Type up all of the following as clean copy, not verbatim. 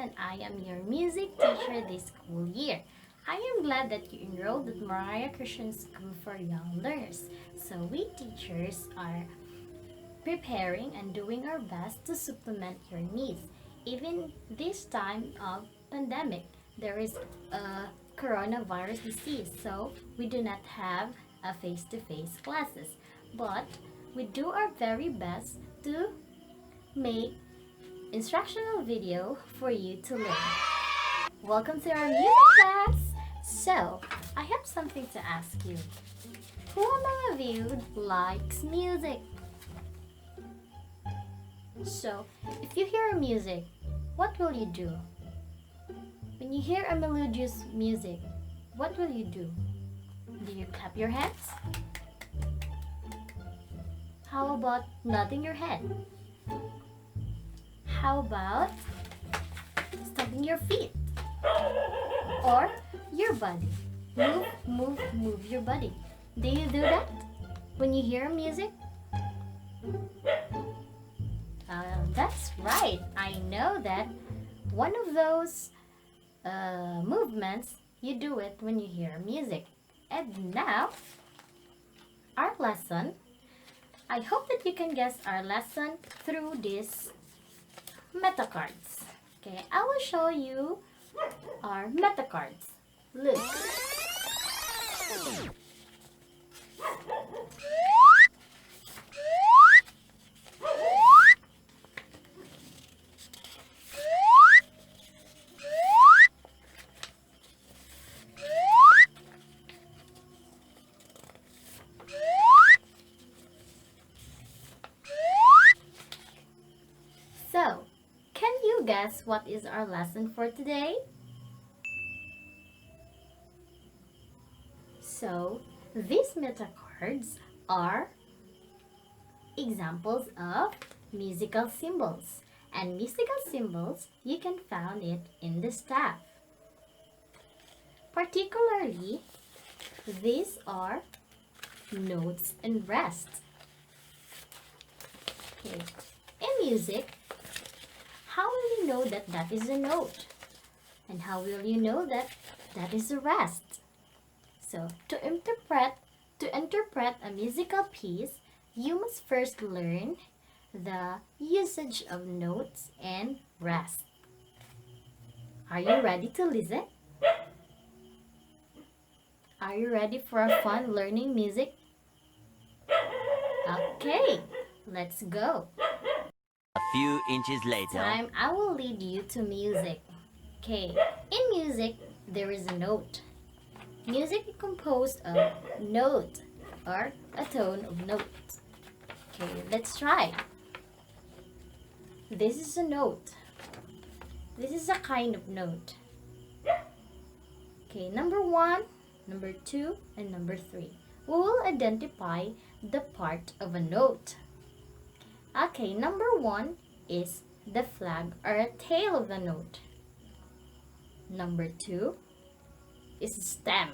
and I am your music teacher this school year. I am glad that you enrolled at Mariah Christian School for Young Learners. So we teachers are preparing and doing our best to supplement your needs. Even this time of pandemic, there is a coronavirus disease, so we do not have a face-to-face classes. But we do our very best to make instructional video for you to learn. Welcome to our music class! So, I have something to ask you. Who among of you likes music? So, if you hear music, what will you do? When you hear a melodious music, what will you do? Do you clap your hands? How about nodding your head? How about stomping your feet? Or your body? Move your body. Do you do that when you hear music? That's right. I know that one of those movements, you do it when you hear music. And now, our lesson, I hope that you can guess our lesson through these meta cards. Okay, I will show you our meta cards. Look. So, can you guess what is our lesson for today? So, these meta cards are examples of musical symbols. And musical symbols, you can find it in the staff. Particularly, these are notes and rests. Okay. In music, how will you know that that is a note? And how will you know that that is a rest? So, to interpret a musical piece, you must first learn the usage of notes and rest. Are you ready to listen? Are you ready for a fun learning music? Okay, let's go. A few inches later. Time I will lead you to music. Okay, in music, there is a note. Music is composed of note or a tone of notes. Okay, let's try. This is a note. This is a kind of note. Okay, number 1, number 2, and number 3. We will identify the part of a note. Okay, number 1 is the flag or a tail of the note. Number 2 is stem.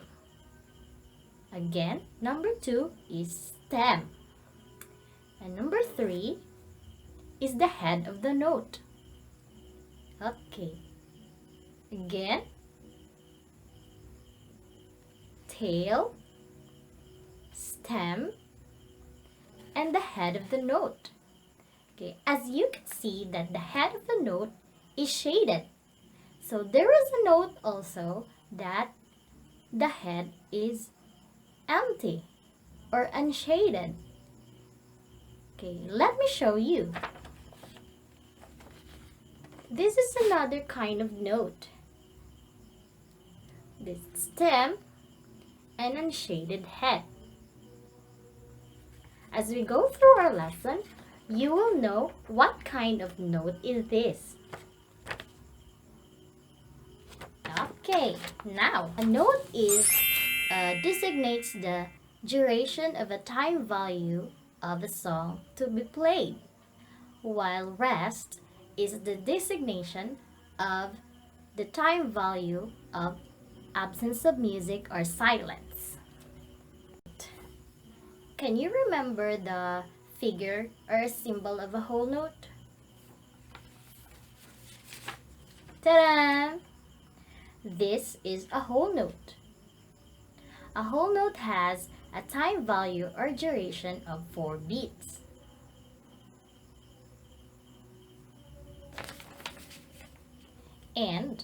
Again, number 2 is stem. And number 3 is the head of the note. Okay. Again, tail, stem, and the head of the note. Okay, as you can see that the head of the note is shaded. So there is a note also that the head is empty or unshaded. Okay, let me show you. This is another kind of note. This stem and unshaded head. As we go through our lesson, you will know what kind of note is this. Okay, now a note designates the duration of a time value of a song to be played, while rest is the designation of the time value of absence of music or silence. Can you remember the figure or symbol of a whole note? Ta-da! This is a whole note. A whole note has a time value or duration of 4 beats. And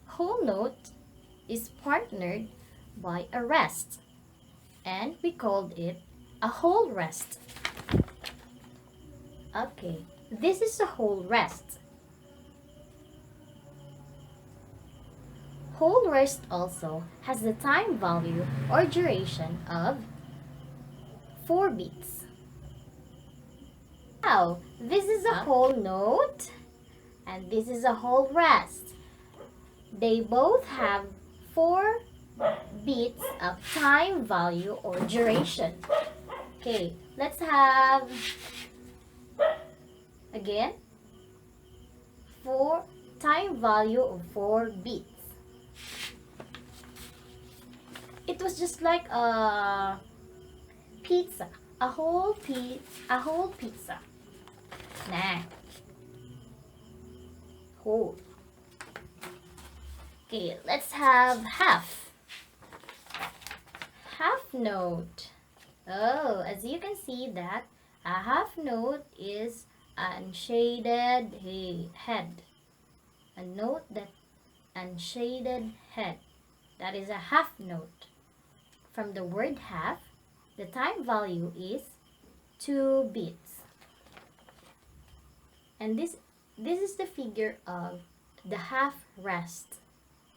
whole note is partnered by a rest, and we called it a whole rest. Okay, this is a whole rest. Whole rest also has the time value or duration of 4 beats. Now, this is a whole note and this is a whole rest. They both have 4 beats of time value or duration. Okay, let's have again 4 time value of 4 beats. It was just like a pizza, a whole pizza. Nah, whole. Okay, let's have half note. Oh, as you can see that a half note is an shaded head. A note that unshaded head. That is a half note. From the word half, the time value is 2 beats. And this is the figure of the half rest.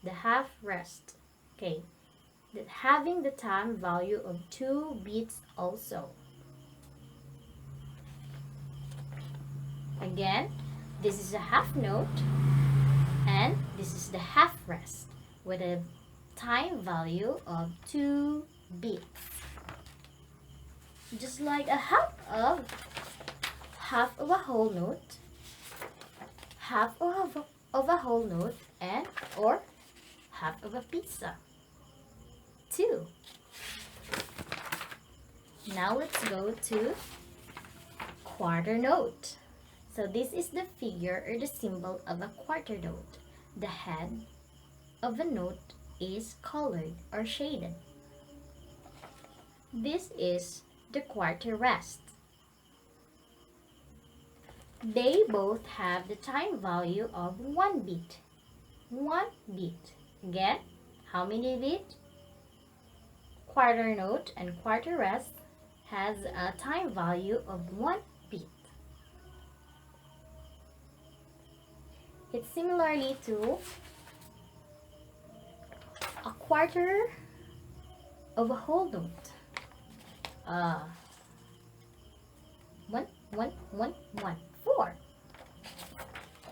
The half rest. Okay. Having the time value of 2 beats also. Again, this is a half note and this is the half rest with a time value of 2 beats. Just like a half of a whole note, half of a whole note, and or half of a pizza. 2. Now let's go to quarter note. So this is the figure or the symbol of a quarter note. The head of a note is colored or shaded. This is the quarter rest. They both have the time value of 1 beat. 1 beat. Again, how many beats? Quarter note and quarter rest has a time value of 1 beat. It's similarly to a quarter of a whole note. 1, 1, 1, 1, 4.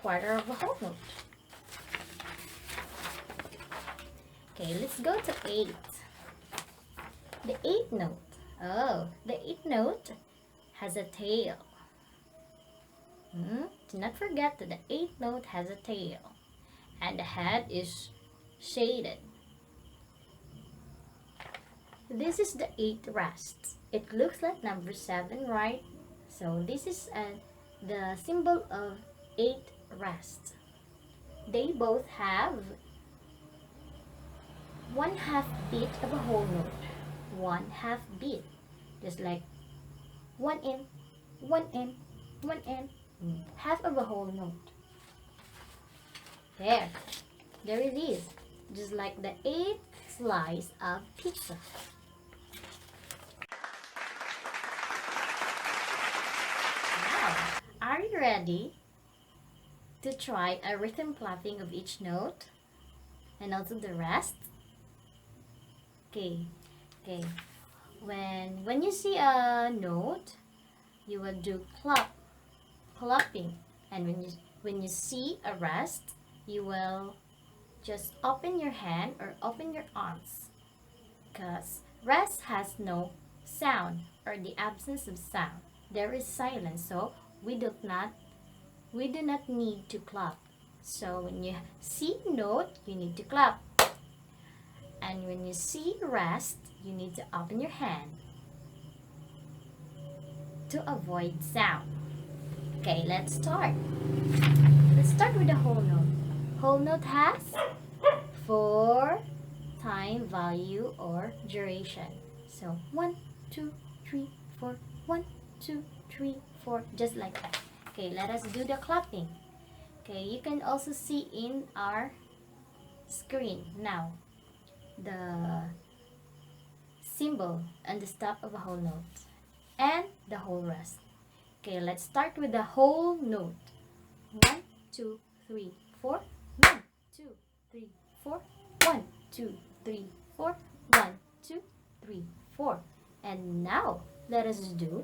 Quarter of a whole note. Okay, let's go to 8. The 8th note. Oh, the 8th note has a tail. Do not forget that the 8th note has a tail and the head is shaded. This is the 8th rest. It looks like number 7, right? So this is the symbol of 8th rest. They both have 1/2 beat of a whole note. 1/2 beat. Just like 1 in, 1 in, 1 in. Half of a whole note. There it is. Just like the 8th slice of pizza. Now, are you ready to try a rhythm clapping of each note and also the rest? Okay. When you see a note, you will do clapping, and when you see a rest, you will just open your hand or open your arms, because rest has no sound or the absence of sound. There is silence, so we do not need to clap. So when you see note, you need to clap, and when you see rest, you need to open your hand to avoid sound. Okay, let's start. Let's start with the whole note. Whole note has 4 time value or duration. So 1, 2, 3, 4. 1, 2, 3, 4. Just like that. Okay, let us do the clapping. Okay, you can also see in our screen now the symbol and the stop of a whole note and the whole rest. Okay, let's start with the whole note. 1, 2, 3, 4. 1, 2, 3, 4. 1, 2, 3, 4. 1, 2, 3, 4. And now let us do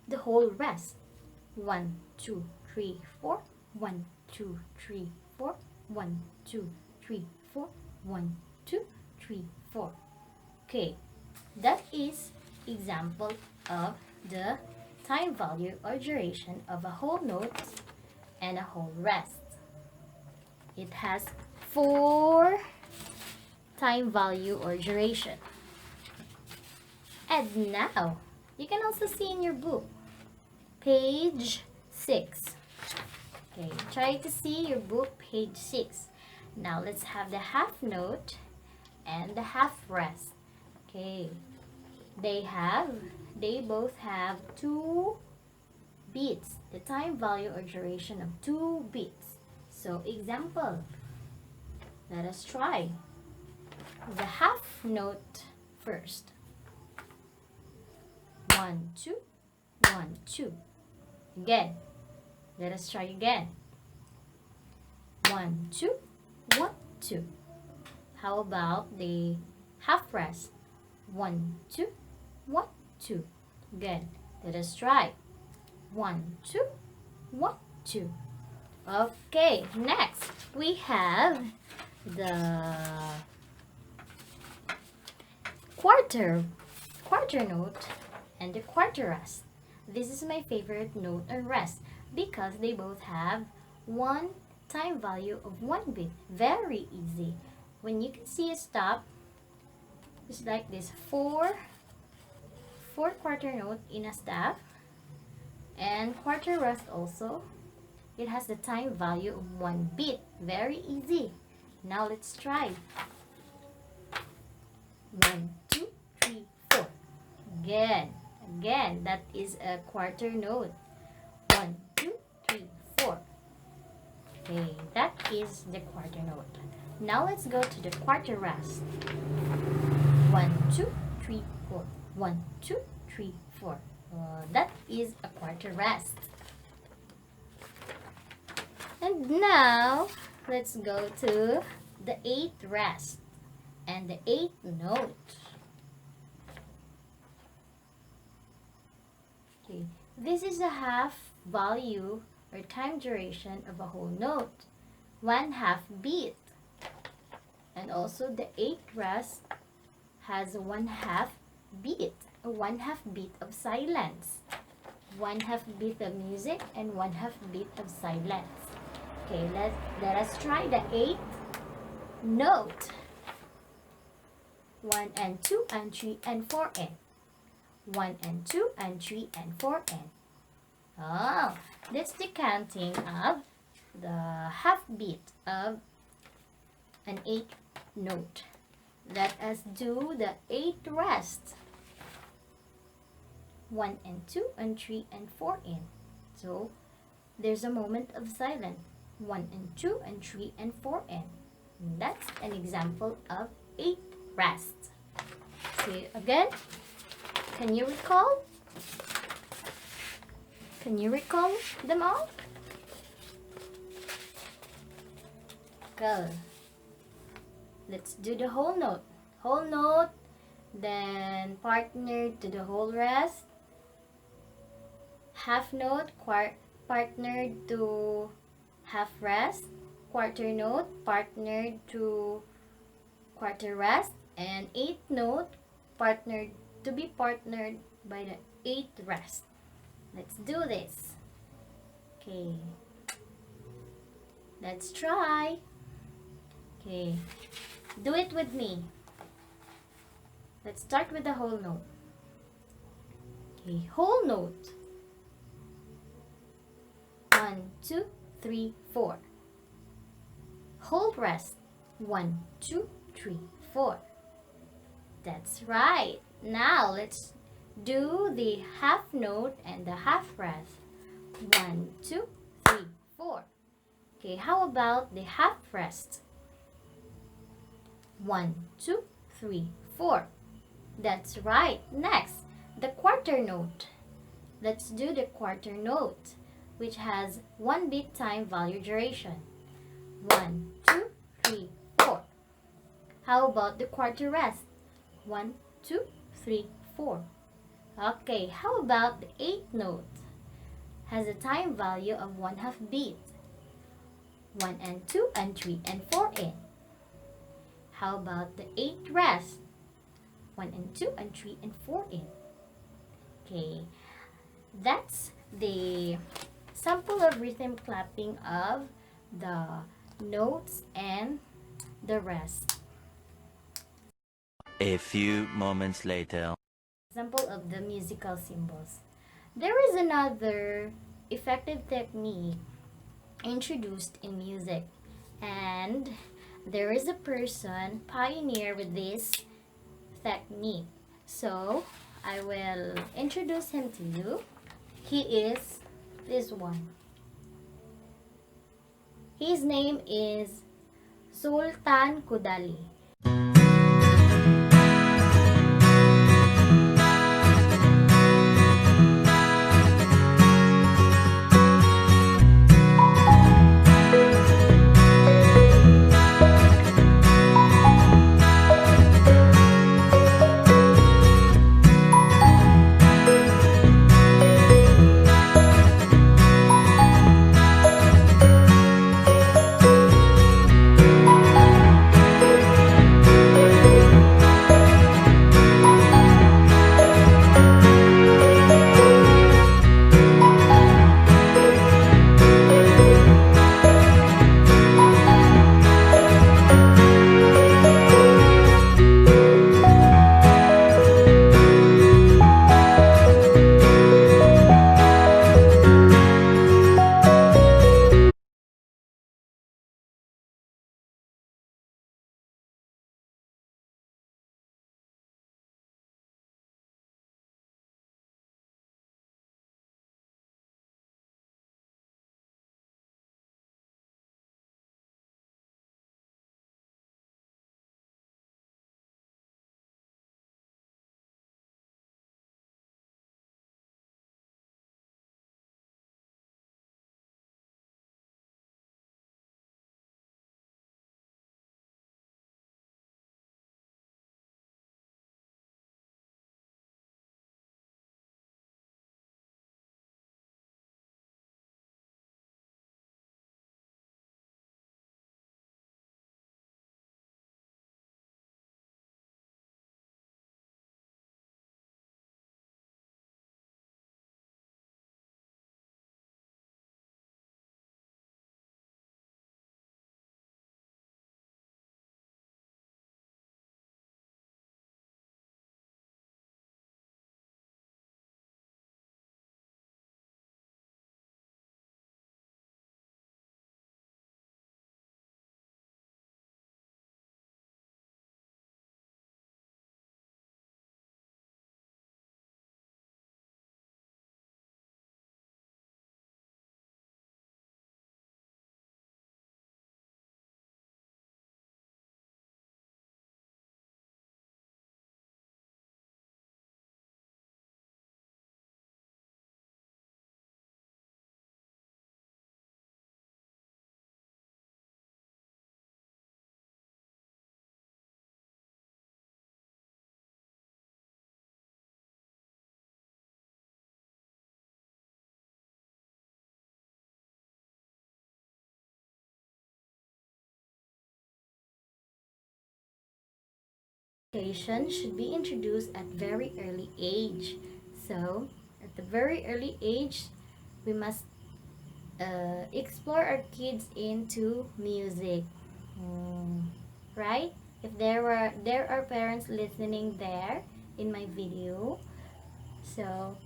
the whole rest. 1, 2, 3, 4. 1, 2, 3, 4. 1, 2, 3, 4. 1, 2, 3, 4. Okay, that is example of the time value or duration of a whole note and a whole rest. It has 4 time value or duration. And now, you can also see in your book, page 6. Okay, try to see your book, page 6. Now, let's have the half note and the half rest. Okay, they both have 2 beats, the time value or duration of 2 beats. So, example, let us try the half note first. 1, 2, 1, 2. Again, let us try again. 1, 2, 1, 2. How about the half rest? 1, 2, 1, 2. Again, let us try. 1, 2, 1, 2. Okay, next we have the quarter note and the quarter rest. This is my favorite note and rest because they both have 1 time value of 1 beat. Very easy. When you can see a stop, it's like this, 4 quarter note in a staff, and quarter rest also. It has the time value of 1 beat. Very easy. Now let's try. 1, 2, 3, 4. Again, that is a quarter note. 1, 2, 3, 4. Okay, that is the quarter note. Now let's go to the quarter rest. 1, 2, 3, 4. 1, 2, 3, 4. That is a quarter rest. And now let's go to the 8th rest and the 8th note. Okay, this is a half value or time duration of a whole note, 1/2 beat. And also the 8th rest has a 1/2 beat, a 1/2 beat of silence, 1/2 beat of music, and 1/2 beat of silence. Okay, let us try the 8th note. 1 and 2 and 3 and 4 and 1 and 2 and 3 and 4 and. Oh, that's the counting of the half beat of an 8th note. Let us do the 8th rest. 1 and 2 and 3 and 4 in. So there's a moment of silence. 1 and 2 and 3 and 4 in. That's an example of 8th rest. See again? Can you recall? Can you recall them all? Go. Let's do the whole note. Whole note, then partnered to the whole rest. Half note, partnered to half rest. Quarter note, partnered to quarter rest. And 8th note, partnered to be partnered by the 8th rest. Let's do this. Okay. Let's try. Okay. Do it with me. Let's start with the whole note. Okay, whole note. 1, 2, 3, 4. Hold rest. 1, 2, 3, 4. That's right. Now let's do the half note and the half breath. 1, 2, 3, 4. Okay, how about the half rest? 1, 2, 3, 4. That's right. Next, the quarter note. Let's do the quarter note, which has 1 beat time value duration. 1, 2, 3, 4. How about the quarter rest? 1, 2, 3, 4. Okay, how about the eighth note? Has a time value of 1/2 beat. 1 and 2 and 3 and 4 in. How about the eighth rest? 1 and 2 and 3 and 4 in. Okay, that's the sample of rhythm clapping of the notes and the rest. A few moments later. Example of the musical symbols. There is another effective technique introduced in music, and there is a person pioneer with this technique. So I will introduce him to you. He is this one. His name is Sultan Kudali. Education should be introduced at very early age. So, at the very early age, we must explore our kids into music. Right? If there are parents listening there in my video, so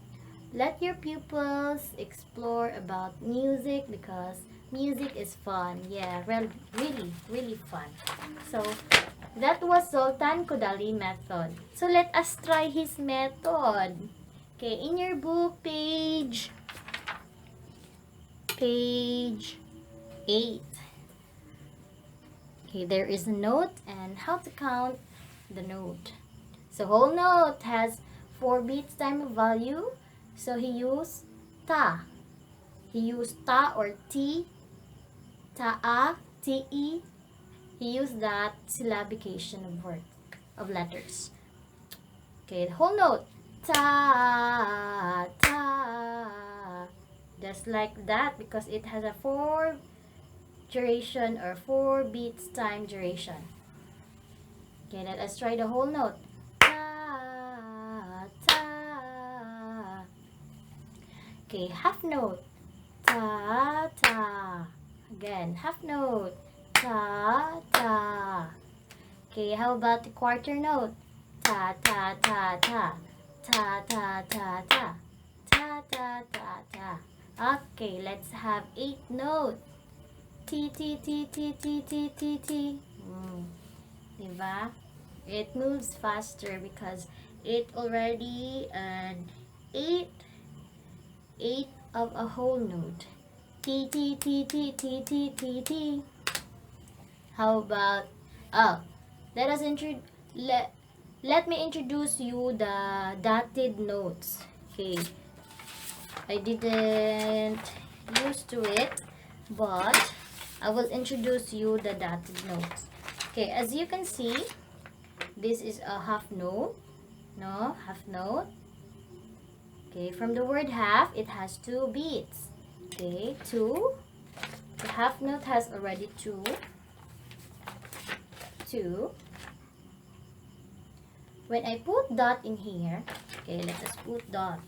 let your pupils explore about music because Music is fun. Yeah, really, really fun. So, that was Sultan Kodali method. So, let us try his method. Okay, in your book, page 8. Okay, there is a note and how to count the note. So, whole note has 4 beats time of value. So, he used ta. He used ta or t, ta-a, te. He used that syllabication of letters. Okay, the whole note. Ta, ta. Just like that because it has a 4 duration or 4 beats time duration. Okay, let us try the whole note. Ta, ta. Okay, half note. Ta, ta. Again, half note. Ta, ta. Okay, how about the quarter note? Ta, ta, ta, ta. Ta, ta, ta, ta. Ta, ta, ta, ta. Okay, let's have 8 note. T, T, T, T, T, T, T, T. Diba? It moves faster because it already an 8 of a whole note. T, T, T, T, T, T, T, T. How about, let us let me introduce you the dotted notes. Okay, I didn't used to it, but I will introduce you the dotted notes. Okay, as you can see, this is a half note. No, half note. Okay, from the word half, it has 2 beats. Okay, 2. The half note has already 2. 2. When I put dot in here, okay, let us put dot.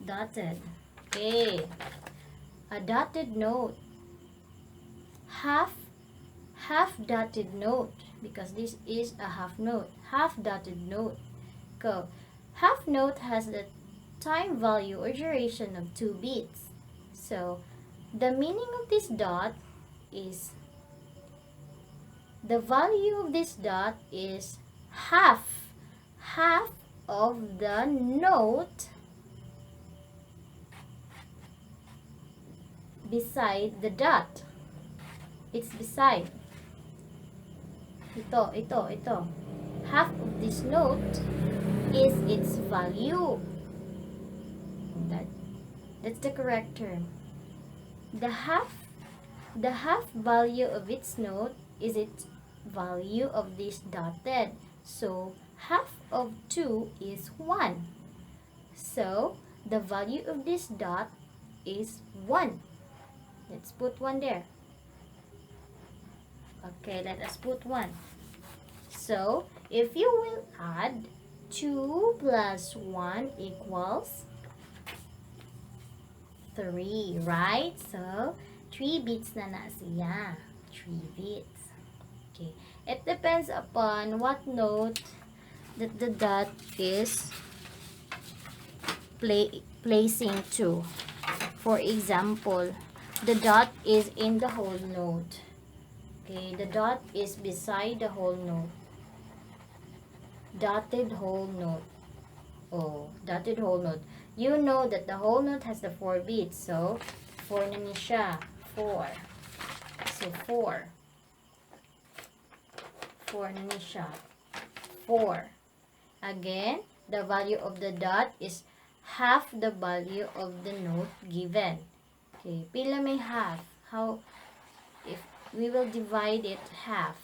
Dotted. Okay. A dotted note. Half dotted note because this is a half note. Half dotted note. Go. Half note has the time value or duration of 2 beats. So, the meaning of this dot is the value of this dot is half of the note beside the dot. It's beside. Ito. Half of this note is its value. That's the correct term. The half value of its note is its value of this dotted. So, half of 2 is 1. So, the value of this dot is 1. Let's put 1 there. Okay, let us put 1. So, if you will add 2 plus 1 equals 3, right? So, 3 beats na siya. 3 beats. Okay. It depends upon what note that the dot is placing to. For example, the dot is in the whole note. Okay, the dot is beside the whole note. Dotted whole note. Oh, dotted whole note. You know that the whole note has the 4 beats. So, 4 na ni siya. 4. So, 4. 4 na ni siya. 4. Again, the value of the dot is half the value of the note given. Okay, pila may half? How, if we will divide it half.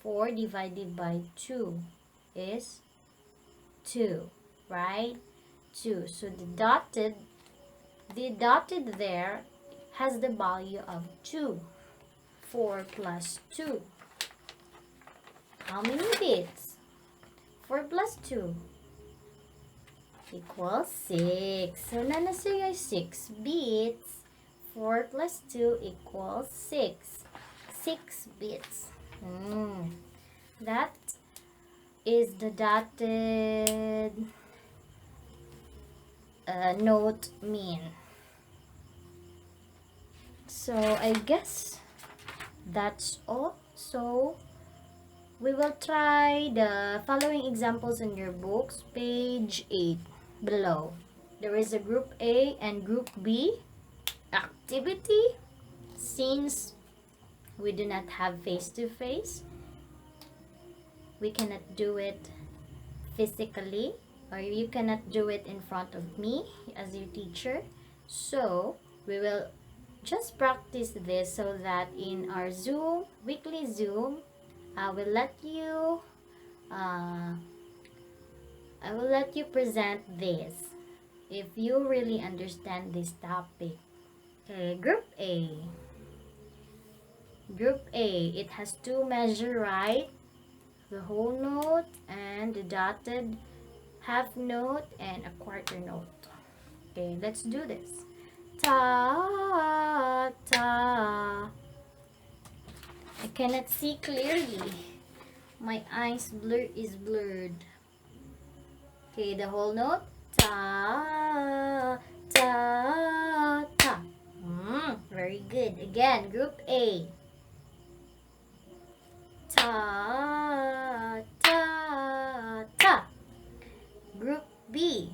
4 divided by 2 is 2, right? 2. So the dotted there has the value of 2. 4 plus 2. How many bits? 4 plus 2 equals 6. So na siya 6 bits. 4 plus 2 equals 6. 6 bits. That is the dotted note mean. So I guess that's all. So we will try the following examples in your books, page 8 below. There is a group A and group B activity. Since we do not have face-to-face, we cannot do it physically, or you cannot do it in front of me as your teacher. So we will just practice this so that in our weekly Zoom, I will let you present this if you really understand this topic. Okay, Group A. Group A, it has two measure, right? The whole note and the dotted half note and a quarter note. Okay, let's do this. Ta, ta. I cannot see clearly. My eyes is blurred. Okay, the whole note. Ta, ta, ta. Very good. Again, group A. Ta, ta, ta. Group B.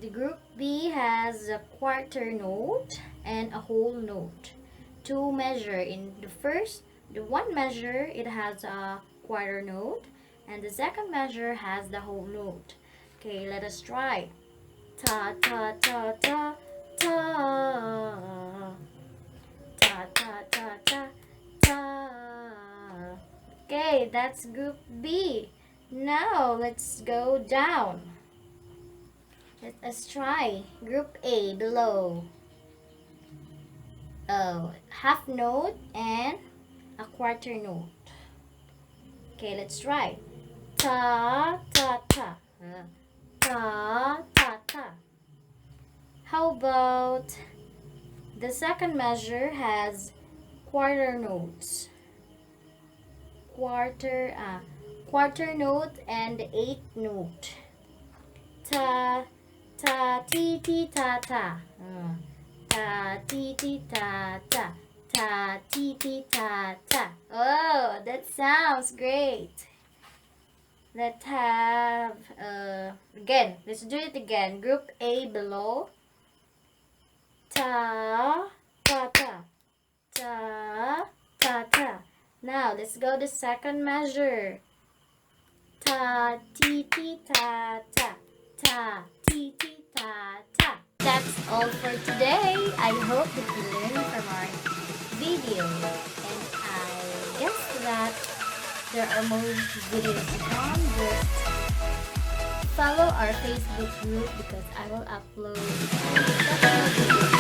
The group B has a quarter note and a whole note. Two measure. In the one measure, it has a quarter note, and the second measure has the whole note. Okay, let us try. Ta, ta, ta, ta, ta. Ta, ta, ta, ta, ta. Okay, that's group B. Now, let's go down. Let us try group A below. Oh, half note and a quarter note. Okay, let's try. Ta, ta, ta. Ta, ta, ta. How about the second measure has quarter notes. Quarter note and eighth note. Ta, ta, ti, ti, ta, ta. Ta, ti, ti, ta, ta. Ta, ti, ti, ta, ta. Oh, that sounds great. Let's have, again, let's do it again. Group A below. Ta, ta, ta. Ta, ta, ta. Now, let's go the second measure. Ta, ti, ti, ta, ta. Ta, ti, ti, ta, ta. That's all for today. I hope that you learned from our video. And I guess that there are more videos to come. Just follow our Facebook group because I will upload several videos